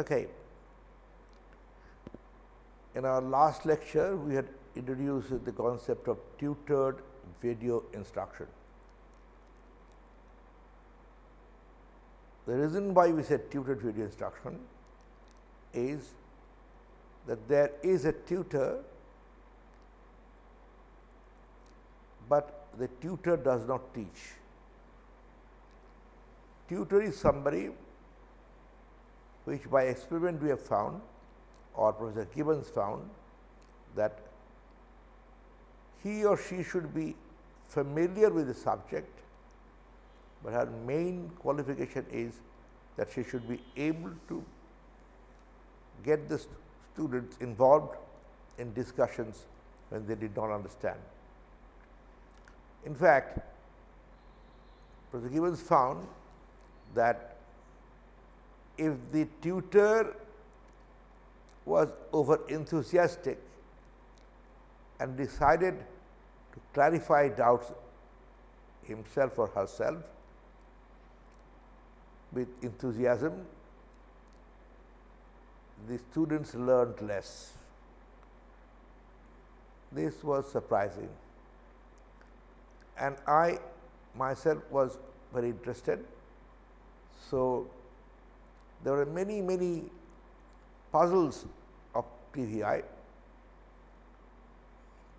Okay. In our last lecture, we had introduced the concept of tutored video instruction. The reason why we said tutored video instruction is that there is a tutor, but the tutor does not teach. Tutor is somebody which by experiment we have found, or Professor Gibbons found, that he or she should be familiar with the subject, but her main qualification is that she should be able to get the students involved in discussions when they did not understand. In fact, Professor Gibbons found that if the tutor was over enthusiastic and decided to clarify doubts himself or herself with enthusiasm, the students learned less. This was surprising, and I myself was very interested. So, there were many puzzles of TVI.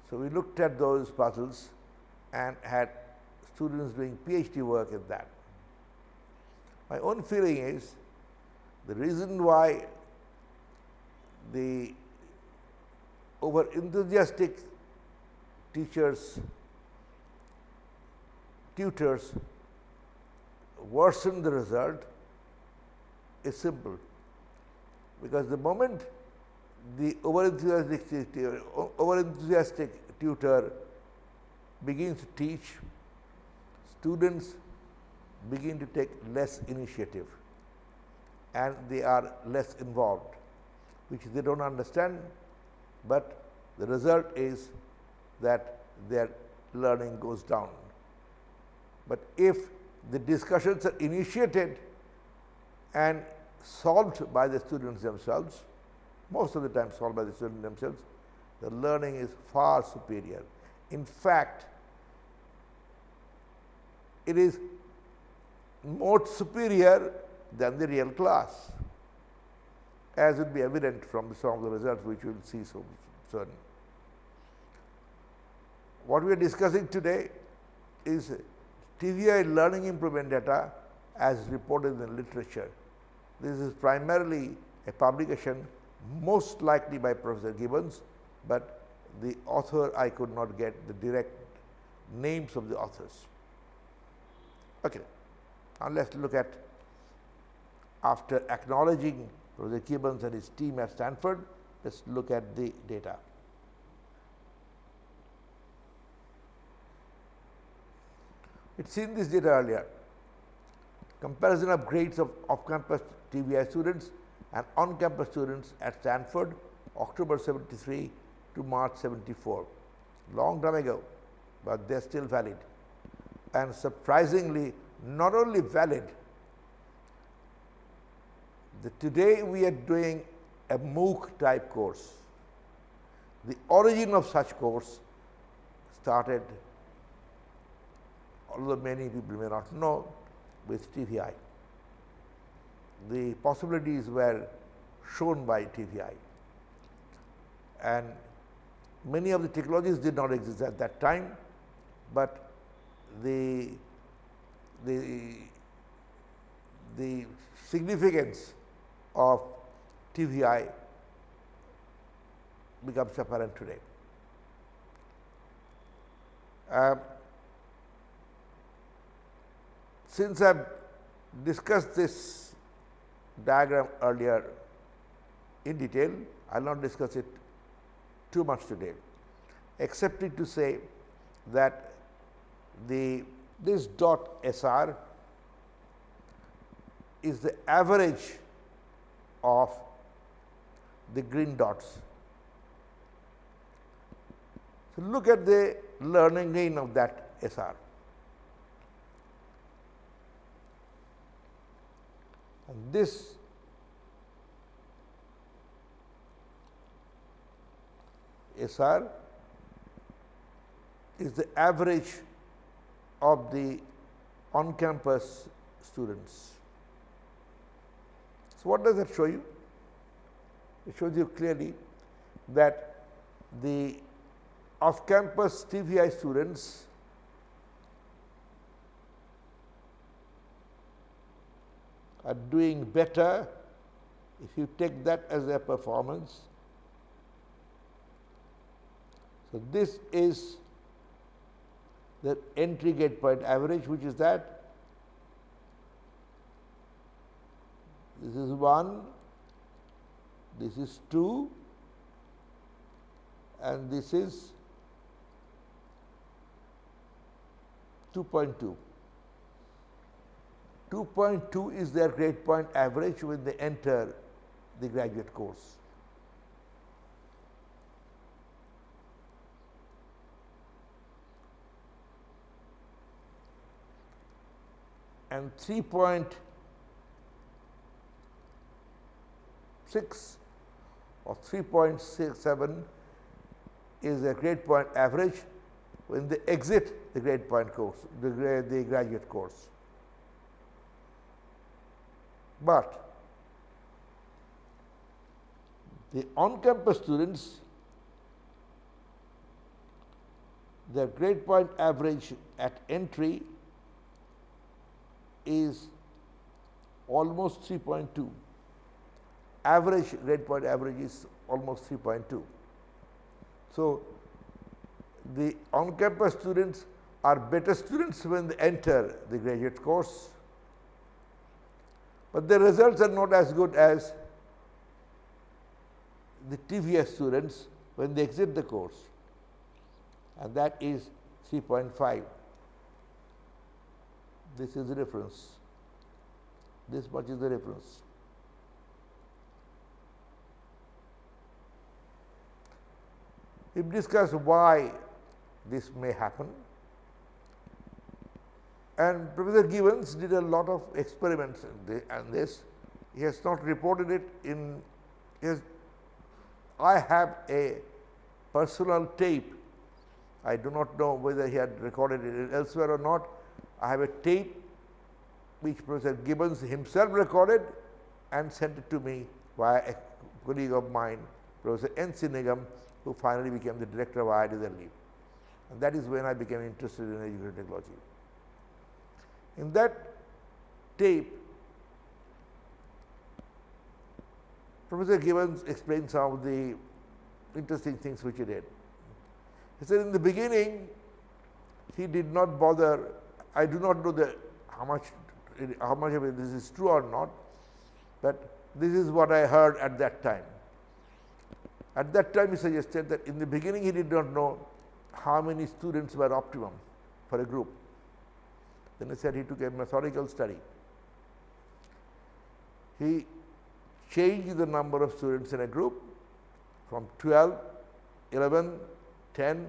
So, we looked at those puzzles and had students doing PhD work in that. My own feeling is the reason why the over enthusiastic tutors worsen the result is simple, because the moment the over enthusiastic tutor begins to teach, students begin to take less initiative and they are less involved, which they do not understand, but the result is that their learning goes down. But if the discussions are initiated and solved by the students themselves, most of the time solved by the students themselves, the learning is far superior. In fact, it is more superior than the real class, as would be evident from some of the results which we will see soon. What we are discussing today is TVI Learning Improvement Data as reported in the literature. This is primarily a publication most likely by Professor Gibbons, but the author I could not get the direct names of the authors. Okay. Now, let us look at, after acknowledging Professor Gibbons and his team at Stanford, let us look at the data. We had seen this data earlier. Comparison of grades of off-campus TVI students and on-campus students at Stanford, October 73 to March 74. Long time ago, but they are still valid. And surprisingly, not only valid, today we are doing a MOOC type course. The origin of such course started, although many people may not know, with TVI. The possibilities were shown by TVI, and many of the technologies did not exist at that time, but the significance of TVI becomes apparent today. Since I have discussed this diagram earlier in detail, I will not discuss it too much today, excepting to say that this dot SR is the average of the green dots. So, look at the learning gain of that SR. And this SR is the average of the on-campus students. So, what does that show you? It shows you clearly that the off-campus TVI students are doing better if you take that as their performance. So, this is the entry gate point average, which is that this is 1, this is 2, and this is 2.2. 2.2 is their grade point average when they enter the graduate course. And 3.6 or 3.67 is a grade point average when they exit the grade point course, the graduate course. But the on-campus students, their grade point average at entry is almost 3.2. Average grade point average is almost 3.2. So, the on-campus students are better students when they enter the graduate course, but their results are not as good as the TVS students when they exit the course, and that is 3.5. This is the difference. This much is the difference. We discuss why this may happen, and Professor Gibbons did a lot of experiments on this. He has not reported it in his. I have a personal tape. I do not know whether he had recorded it elsewhere or not. I have a tape which Professor Gibbons himself recorded and sent it to me via a colleague of mine, Professor N. C. Nigam, who finally became the director of IIT Delhi. And that is when I became interested in educational technology. In that tape, Professor Gibbons explained some of the interesting things which he did. He said in the beginning, he did not bother. I do not know how much of it this is true or not, but this is what I heard at that time. At that time, he suggested that in the beginning he did not know how many students were optimum for a group. Then he said he took a methodical study. He changed the number of students in a group from 12, 11, 10,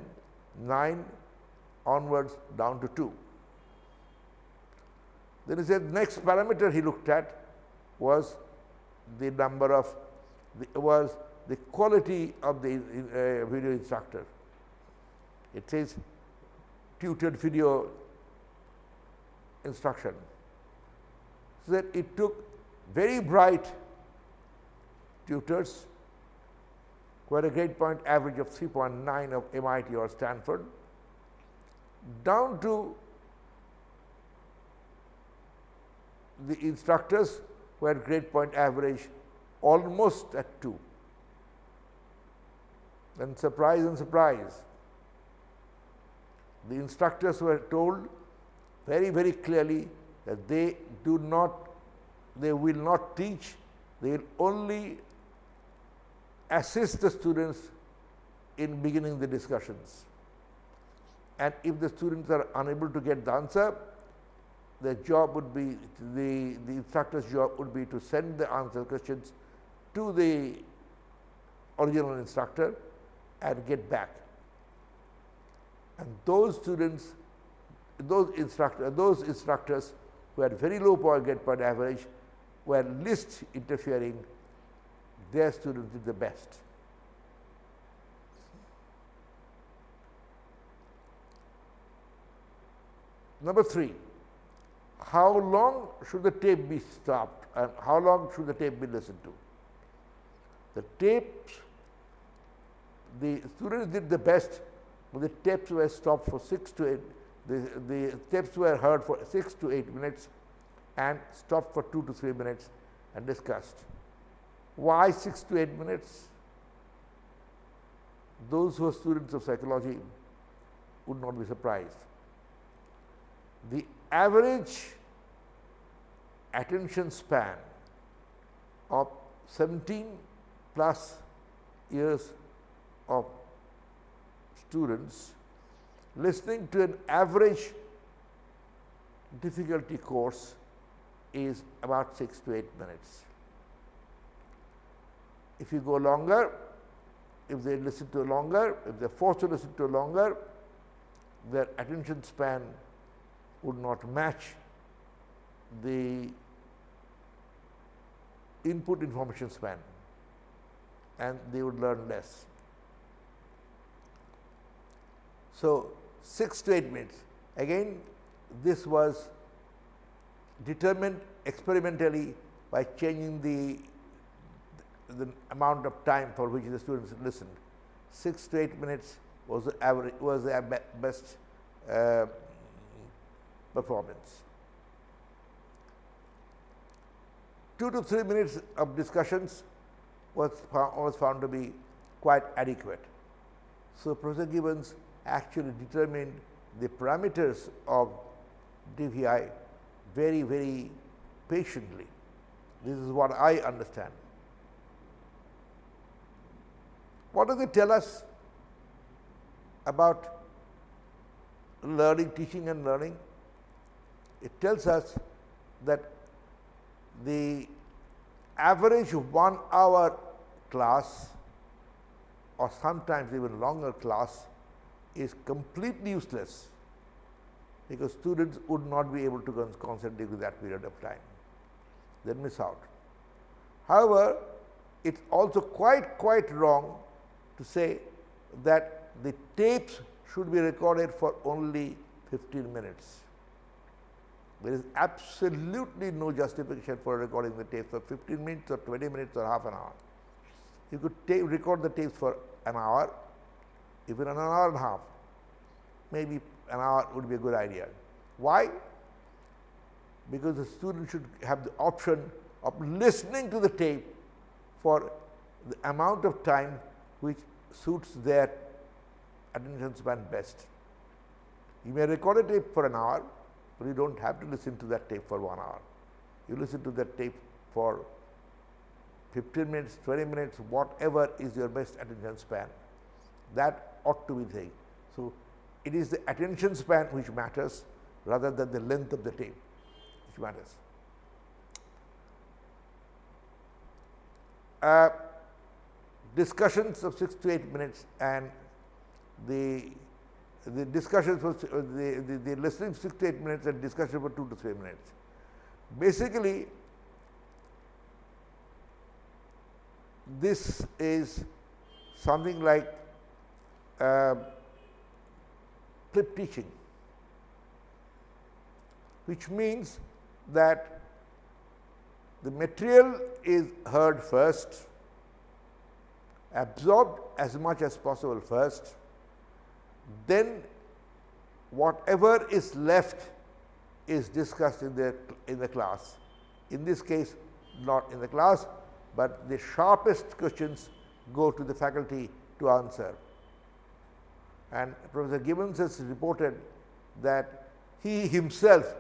9 onwards down to 2. Then he said the next parameter he looked at was the number of the quality of the video instructor. It says tutored video instruction. So that it took very bright tutors who had a grade point average of 3.9 of MIT or Stanford, down to the instructors who had grade point average almost at 2. Then surprise and surprise, the instructors were told very, very clearly that they will not teach, they will only assist the students in beginning the discussions. And if the students are unable to get the answer, the job would be, the instructor's job would be to send the answer questions to the original instructor and get back. And those students, those instructors who had very low grade point average were least interfering. Their students did the best. Number 3, how long should the tape be stopped and how long should the tape be listened to? The tapes, the students did the best, but the tapes were stopped for 6 to 8, the tapes were heard for 6 to 8 minutes and stopped for 2 to 3 minutes and discussed. Why 6 to 8 minutes? Those who are students of psychology would not be surprised. The average attention span of 17 plus years of students listening to an average difficulty course is about 6 to 8 minutes. If you go longer, if they listen to longer, if they are forced to listen to longer, their attention span would not match the input information span and they would learn less. So, 6 to 8 minutes. Again, this was determined experimentally by changing the amount of time for which the students listened. 6 to 8 minutes was the average, was their best performance. 2 to 3 minutes of discussions was found to be quite adequate. So, Professor Gibbons actually determined the parameters of TVI very, very patiently. This is what I understand. What does it tell us about learning, teaching and learning? It tells us that the average 1 hour class or sometimes even longer class is completely useless because students would not be able to concentrate during that period of time. They miss out. However, it's also quite wrong to say that the tapes should be recorded for only 15 minutes. There is absolutely no justification for recording the tapes for 15 minutes or 20 minutes or half an hour. You could record the tapes for an hour, even an hour and a half. Maybe an hour would be a good idea. Why? Because the student should have the option of listening to the tape for the amount of time which suits their attention span best. You may record a tape for an hour, but you don't have to listen to that tape for 1 hour. You listen to that tape for 15 minutes, 20 minutes, whatever is your best attention span. That ought to be the thing. So, it is the attention span which matters rather than the length of the tape which matters. Discussions of 6 to 8 minutes and the discussions for the listening 6 to 8 minutes and discussion for 2 to 3 minutes. Basically, this is something like flip teaching, which means that the material is heard first, absorbed as much as possible first, then whatever is left is discussed in the class. In this case, not in the class, but the sharpest questions go to the faculty to answer. And Professor Gibbons has reported that he himself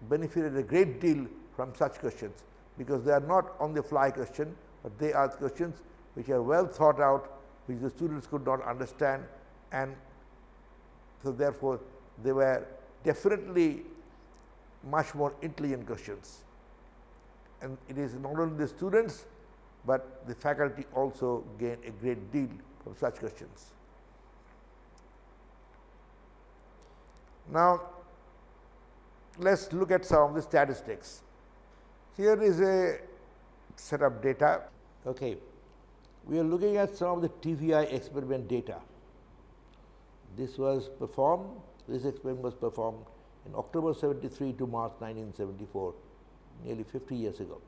benefited a great deal from such questions, because they are not on the fly question, but they are questions which are well thought out, which the students could not understand, and so therefore they were definitely much more intelligent questions. And it is not only the students, but the faculty also gain a great deal from such questions. Now, let us look at some of the statistics. Here is a set of data. Okay. We are looking at some of the TVI experiment data. This experiment was performed in October 73 to March 1974, nearly 50 years ago.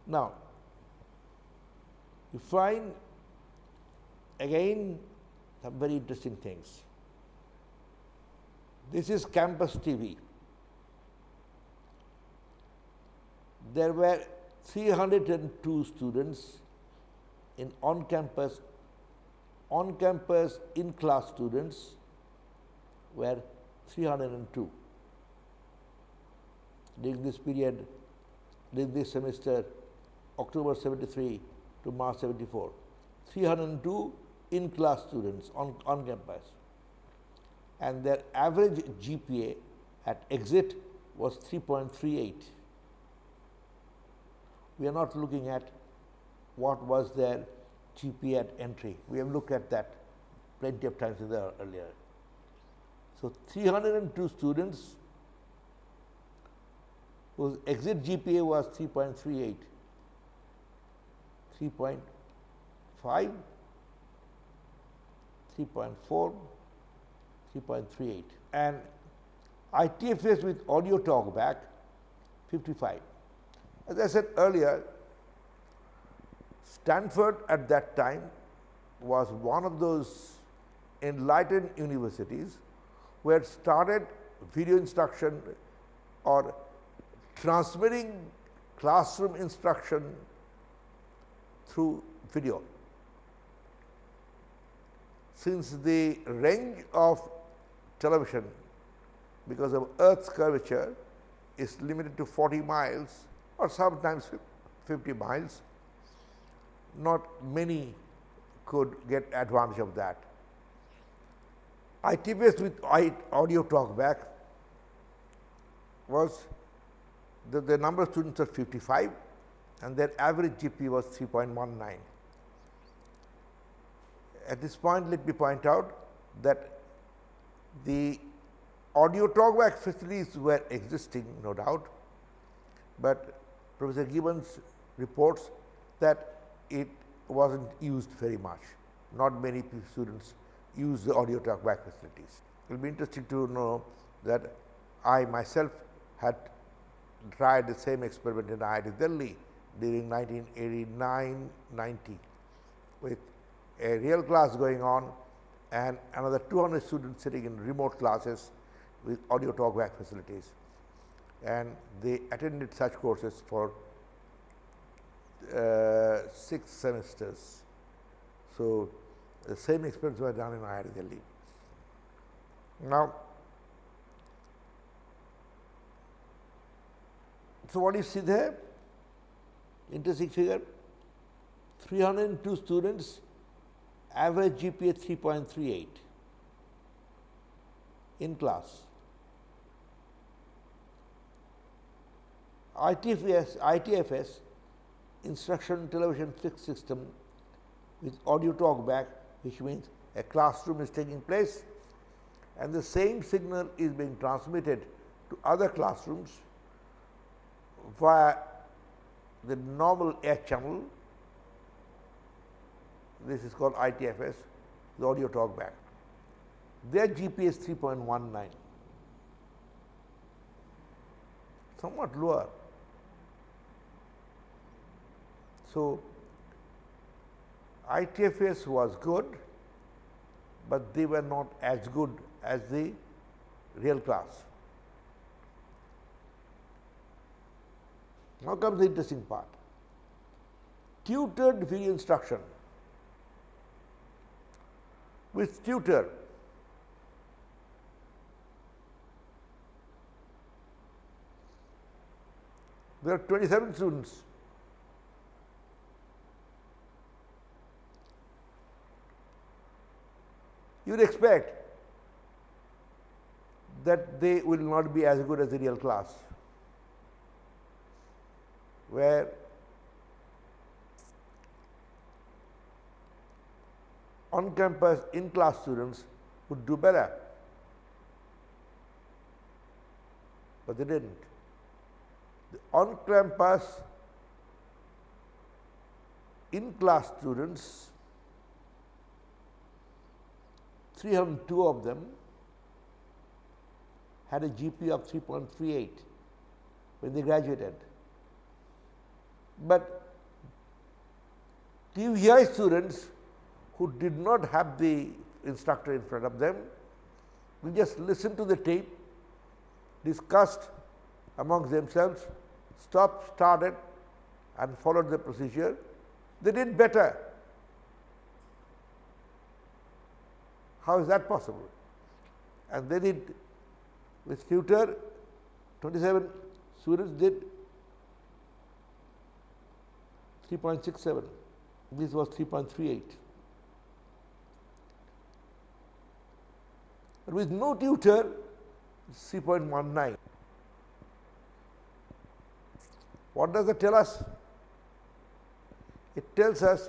Now, you find again some very interesting things. This is campus TV. There were 302 students in on-campus in-class students were 302 during this period, during this semester, October 73 to March 74. 302 in-class students on campus, and their average GPA at exit was 3.38. We are not looking at what was their GPA at entry. We have looked at that plenty of times earlier. So 302 students whose exit GPA was 3.38, 3.5, 3.4, 3.38, and ITFS with audio talkback 55. As I said earlier, Stanford at that time was one of those enlightened universities who had started video instruction or transmitting classroom instruction through video. Since the range of television, because of Earth's curvature, is limited to 40 miles or sometimes 50 miles, not many could get advantage of that. ITFS with audio talkback was the number of students was 55 and their average GPA was 3.19. At this point, let me point out that the audio talkback facilities were existing, no doubt, but Professor Gibbons reports that it wasn't used very much. Not many students use the audio talkback facilities. It will be interesting to know that I myself had tried the same experiment in IIT Delhi during 1989-90 with a real class going on and another 200 students sitting in remote classes with audio talkback facilities. And they attended such courses for 6 semesters. So, the same experiments were done in IIT Delhi. Now, so what do you see there? Interesting figure. 302 students, average GPA 3.38 in class. ITFS, instruction television fixed system with audio talkback, which means a classroom is taking place and the same signal is being transmitted to other classrooms via the normal air channel. This is called ITFS, the audio talkback. Their GPA is 3.19, somewhat lower. So, ITFS was good, but they were not as good as the real class. Now comes the interesting part. Tutored video instruction. With tutor, there are 27 students. You would expect that they will not be as good as the real class, where on-campus, in-class students would do better, but they didn't. The on-campus, in-class students, 302 of them, had a GPA of 3.38 when they graduated. But TVI students who did not have the instructor in front of them will just listen to the tape, discussed amongst themselves, stopped, started and followed the procedure. They did better. How is that possible? And they did with tutor, 27 students did 3.67. This was 3.38. But with no tutor, 3.19. What does it tell us? It tells us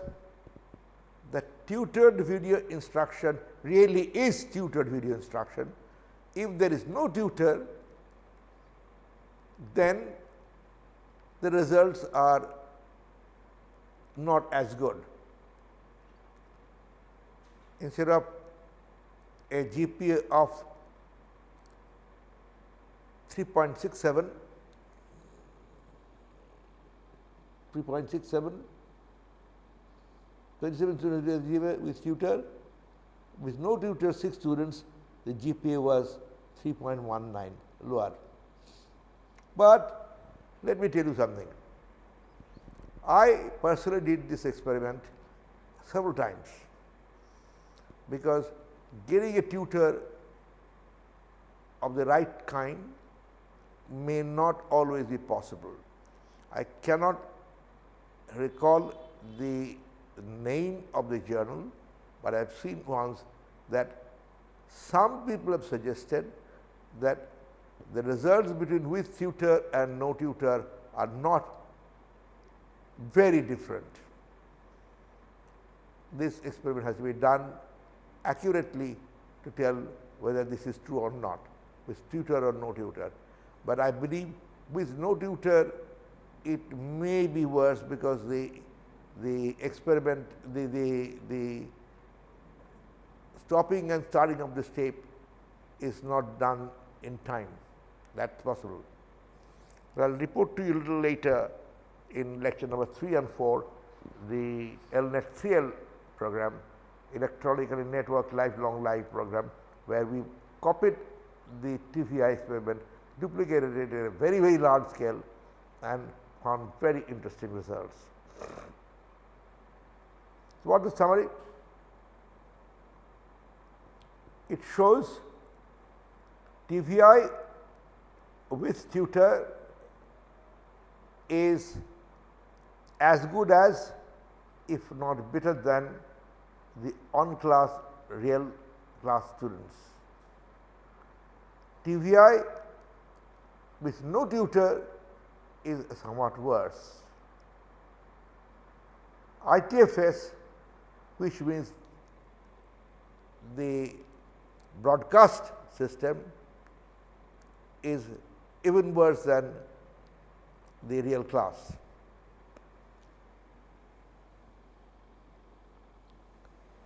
that tutored video instruction really is tutored video instruction. If there is no tutor, then the results are not as good. Instead of a GPA of 3.67, 27 students with tutor, with no tutor 6 students, the GPA was 3.19, lower. But let me tell you something. I personally did this experiment several times, because getting a tutor of the right kind may not always be possible. I cannot recall the name of the journal, but I have seen once that some people have suggested that the results between with tutor and no tutor are not very different. This experiment has to be done accurately to tell whether this is true or not, with tutor or no tutor. But I believe with no tutor it may be worse, because the experiment, the stopping and starting of this tape is not done in time. That's possible. I will report to you a little later in lecture number 3 and 4, the LNet-3L program, electronically networked lifelong live program, where we copied the TVI experiment, duplicated it in a very, very large scale and found very interesting results. So, what is the summary? It shows TVI with tutor is as good as, if not better than, the on-class real class students. TVI with no tutor is somewhat worse. ITFS, which means the broadcast system, is even worse than the real class.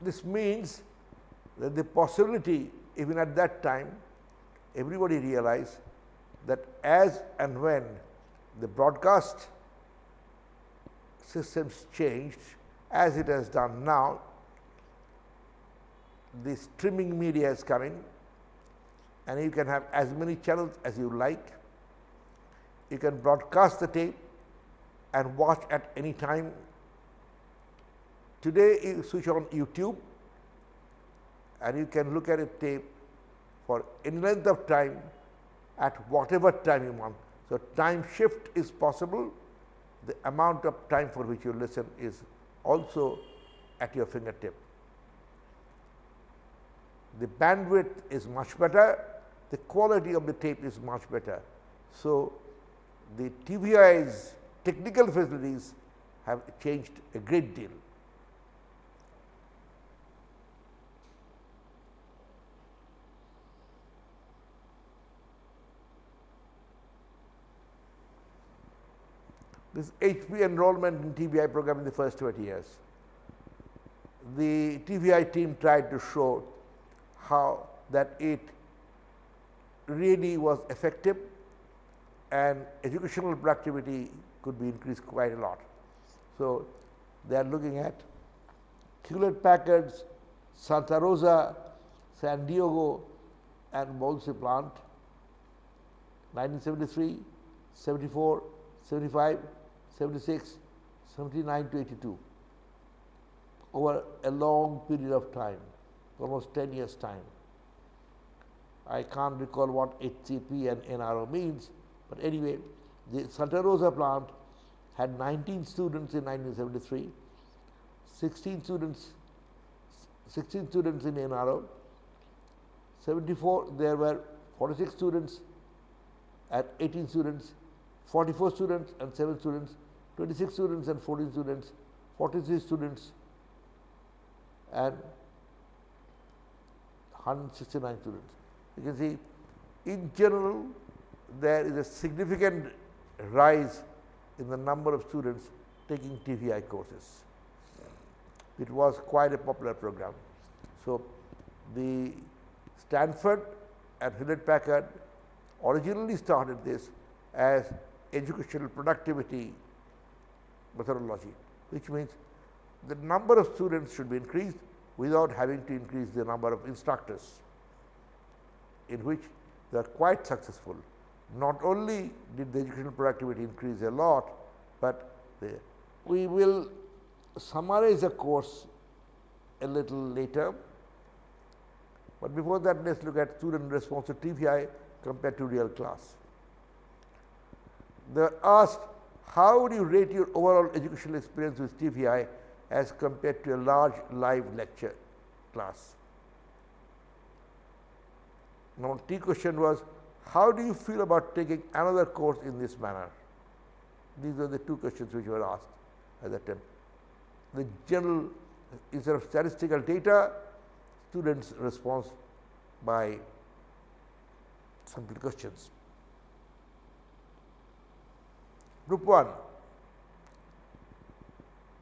This means that the possibility, even at that time, everybody realized that as and when the broadcast systems changed, as it has done now, the streaming media is coming, and you can have as many channels as you like. You can broadcast the tape and watch at any time. Today, you switch on YouTube and you can look at a tape for any length of time at whatever time you want. So, time shift is possible. The amount of time for which you listen is also at your fingertip. The bandwidth is much better. The quality of the tape is much better. So, the TVI's technical facilities have changed a great deal. This HP enrollment in TVI program in the first 20 years. The TVI team tried to show how that it really was effective and educational productivity could be increased quite a lot. So, they are looking at Hewlett Packard's Santa Rosa, San Diego and Bolsey plant 1973, 74, 75, 76, 79 to 82 over a long period of time, almost 10 years time. I can't recall what HCP and NRO means, but anyway, the Santa Rosa plant had 19 students in 1973, 16 students in NRO, 74 there were 46 students and 18 students, 44 students and 7 students, 26 students and 14 students, 43 students and 169 students. You can see in general there is a significant rise in the number of students taking TVI courses. It was quite a popular program. So, the Stanford and Hewlett Packard originally started this as educational productivity methodology, which means the number of students should be increased without having to increase the number of instructors, in which they are quite successful. Not only did the educational productivity increase a lot, but we will summarize the course a little later, but before that let us look at student response to TVI compared to real class. They are asked, how would you rate your overall educational experience with TVI as compared to a large live lecture class? Now, T question was, how do you feel about taking another course in this manner? These were the two questions which were asked at that time. The general, instead of statistical data, students' response by simple questions. Group 1,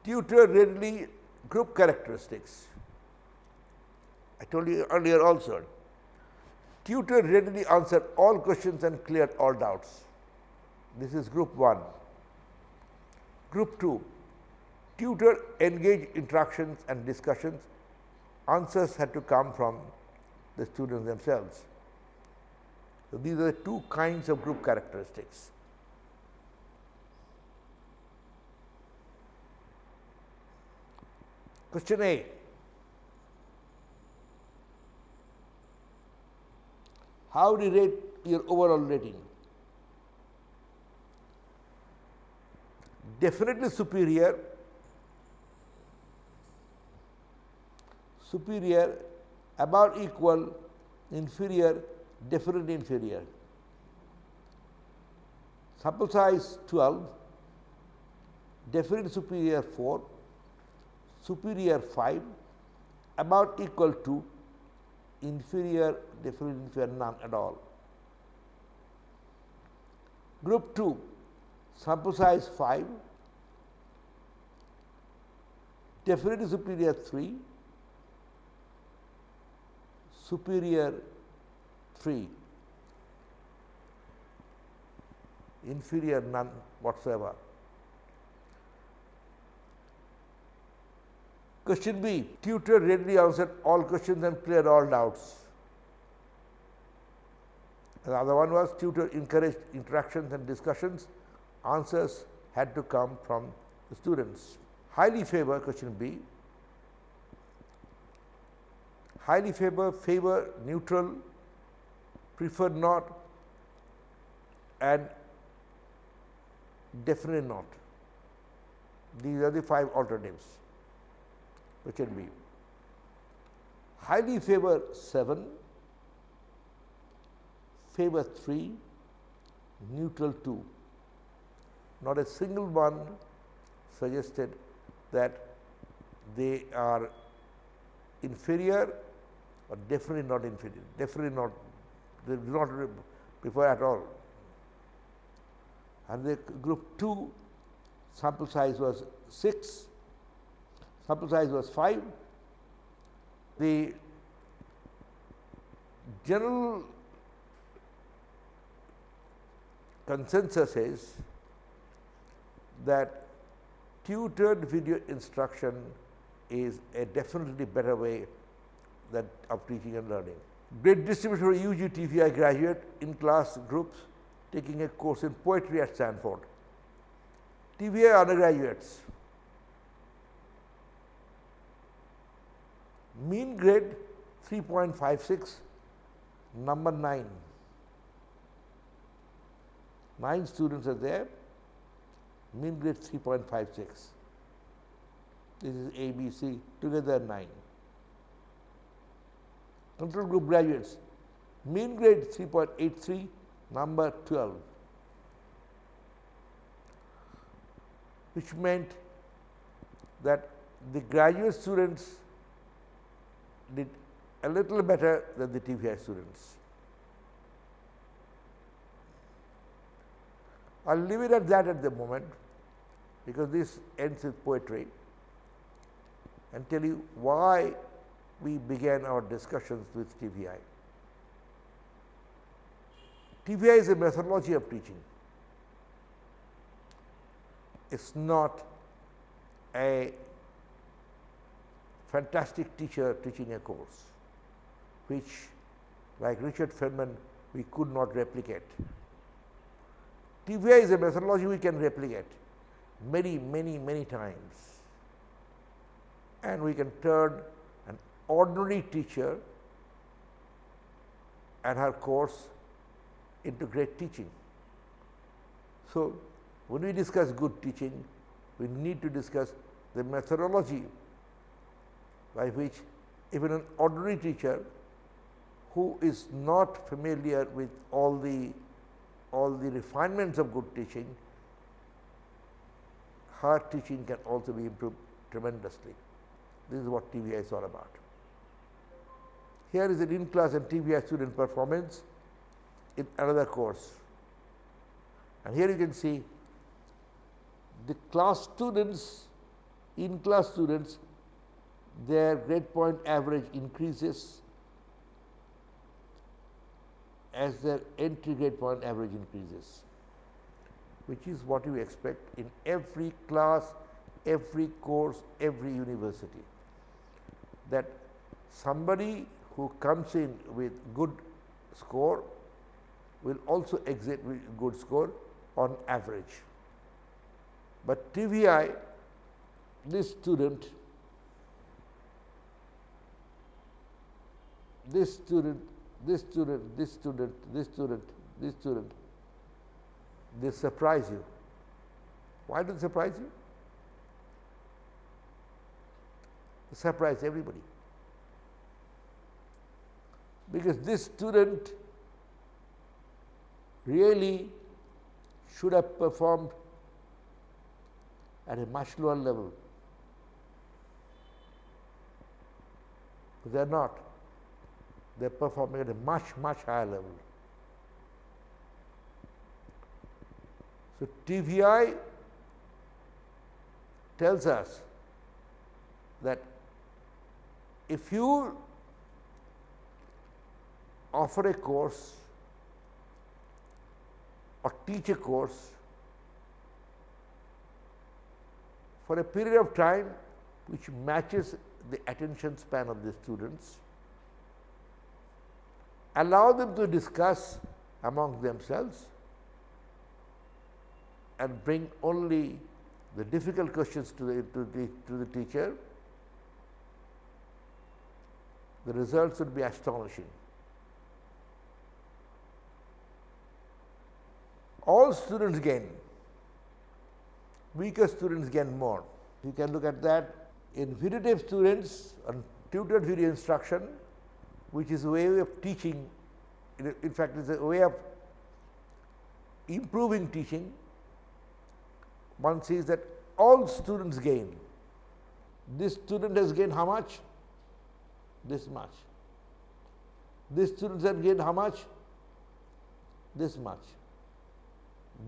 tutor readily group characteristics. I told you earlier also, tutor readily answered all questions and cleared all doubts. This is group 1. Group 2, tutor engaged interactions and discussions. Answers had to come from the students themselves. So, these are the two kinds of group characteristics. Question A. How do you rate your overall rating? Definitely superior, superior, about equal, inferior, definitely inferior. Sample size 12, definitely superior 4, superior 5, about equal to, inferior, definitely inferior, none at all. Group 2, sample size 5, definitely superior 3, superior 3, inferior none whatsoever. Question B, tutor readily answered all questions and cleared all doubts. The other one was tutor encouraged interactions and discussions. Answers had to come from the students. Highly favor, question B, highly favor, neutral, preferred not, and definitely not. These are the 5 alternatives. Question B. Highly favor 7, favor 3, neutral 2. Not a single one suggested that they are inferior or definitely not inferior, definitely not, they do not prefer at all. And the group 2 sample size was 6, sample size was 5. The general consensus is that tutored video instruction is a definitely better way of teaching and learning. Great distribution for UG TVI graduate in class groups taking a course in poetry at Stanford. TVI undergraduates, mean grade 3.56, number 9. 9 students are there, mean grade 3.56. This is A, B, C, together 9. Control group graduates, mean grade 3.83, number 12, which meant that the graduate students did a little better than the TVI students. I'll leave it at that at the moment, because this ends with poetry, and tell you why we began our discussions with TVI. TVI is a methodology of teaching. It's not a fantastic teacher teaching a course, which, like Richard Feynman, we could not replicate. TVI is a methodology we can replicate many, many, many times, and we can turn an ordinary teacher and her course into great teaching. So, when we discuss good teaching, we need to discuss the methodology by which even an ordinary teacher who is not familiar with all the refinements of good teaching, her teaching can also be improved tremendously. This is what TVI is all about. Here is an in-class and TVI student performance in another course. And here you can see the class students, in-class students, their grade point average increases as their entry grade point average increases, which is what you expect in every class, every course, every university, that somebody who comes in with good score will also exit with good score on average. But TVI, this student, this student, this student, this student, this student, this student, they surprise you. Why do they surprise you? They surprise everybody. Because this student really should have performed at a much lower level. But they are not. They are performing at a much, much higher level. So, TVI tells us that if you offer a course or teach a course for a period of time which matches the attention span of the students, allow them to discuss among themselves and bring only the difficult questions to the teacher, the results would be astonishing. All students gain, weaker students gain more. You can look at that in videotape students on tutored video instruction, which is a way of teaching, in fact, it is a way of improving teaching. One sees that all students gain. This student has gained how much? This much. This student has gained how much? This much.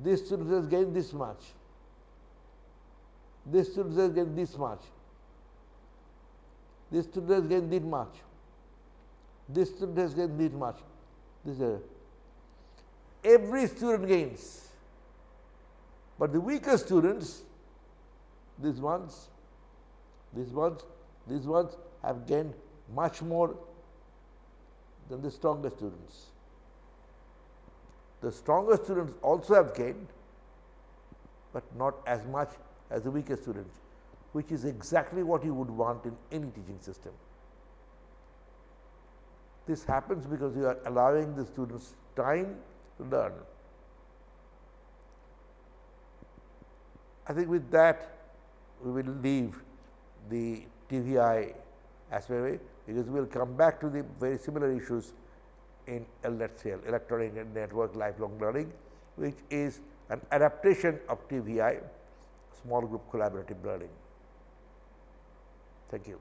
This student has gained this much. This student has gained this much. This student has gained this much. This student has gained this much. This every student gains. But the weaker students, these ones have gained much more than the stronger students. The stronger students also have gained, but not as much as the weaker students, which is exactly what you would want in any teaching system. This happens because you are allowing the students time to learn. I think with that, we will leave the TVI aspect, because we will come back to the very similar issues in LNET, electronic network lifelong learning, which is an adaptation of TVI, small group collaborative learning. Thank you.